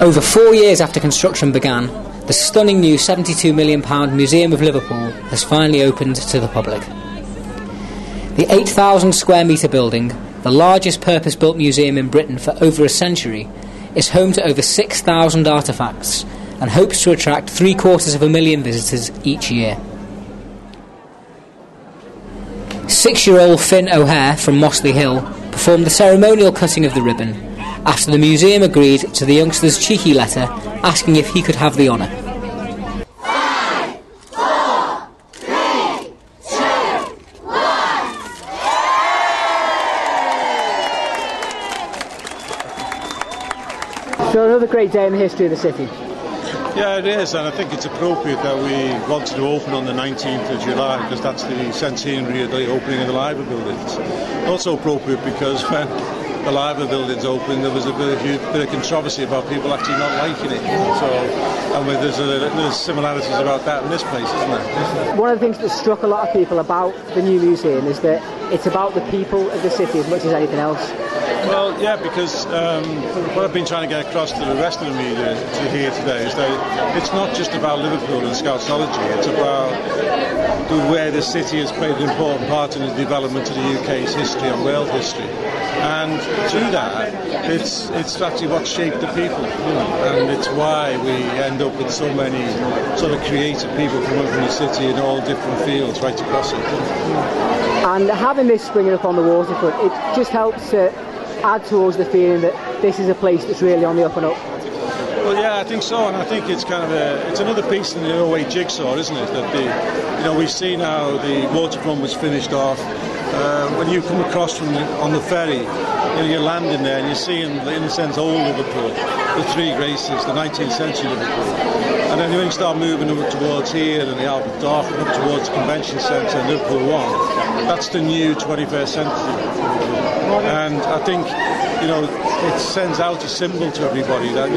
Over 4 years after construction began, the stunning new £72 million Museum of Liverpool has finally opened to the public. The 8,000 square metre building, the largest purpose-built museum in Britain for over a century, is home to over 6,000 artefacts and hopes to attract 750,000 visitors each year. 6-year-old Finn O'Hare from Mossley Hill performed the ceremonial cutting of the ribbon after the museum agreed to the youngster's cheeky letter asking if he could have the honour. 5, 4, 3, 2, 1. So another great day in the history of the city. Yeah, it is, and I think it's appropriate that we wanted to open on the 19th of July because that's the centenary of the opening of the Library buildings. Also appropriate because when the Library buildings opened, there was a bit of controversy about people actually not liking it. So, and there's similarities about that in this place, isn't there? One of the things that struck a lot of people about the new museum is that it's about the people of the city as much as anything else. Well, yeah, because what I've been trying to get across to the rest of the media to here today is that it's not just about Liverpool and Scousology, it's about the way the city has played an important part in the development of the UK's history and world history. And through that, it's actually what shaped the people, and it's why we end up with so many sort of creative people coming from the city in all different fields right across it. And having this springing up on the waterfront, it just helps to add towards the feeling that this is a place that's really on the up and up. Well, yeah, I think so, and I think it's kind of it's another piece in the 08 jigsaw, isn't it? That we see now the waterfront was finished off. When you come across on the ferry, you're landing there and you're seeing, in a sense, old Liverpool, the three graces, the 19th century Liverpool. And then when you start moving up towards here and the Albert Dock and up towards the Convention Centre and Liverpool One, that's the new 21st century. And I think, it sends out a symbol to everybody that,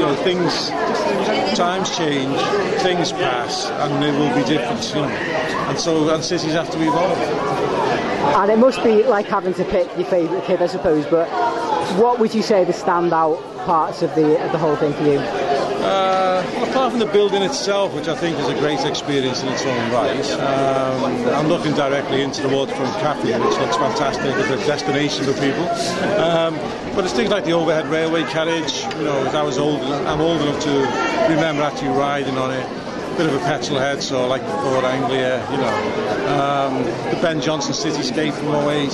times change, things pass, and they will be different, And cities have to evolve. And it must be like having to pick your favourite kid, I suppose, but what would you say are the standout parts of the whole thing for you? Apart from the building itself, which I think is a great experience in its own right, I'm looking directly into the waterfront cafe, which looks fantastic as a destination for people. But it's things like the overhead railway carriage. I'm old enough to remember actually riding on it. Bit of a petrol head, so like the Ford Anglia, the Ben Jonson cityscape from 08,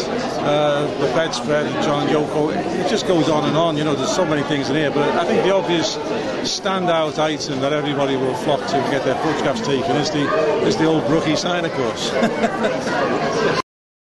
the bedspread of John Yoko. It just goes on and on. There's so many things in here, but I think the obvious standout item that everybody will flock to get their photographs taken is the old Brookie sign, of course.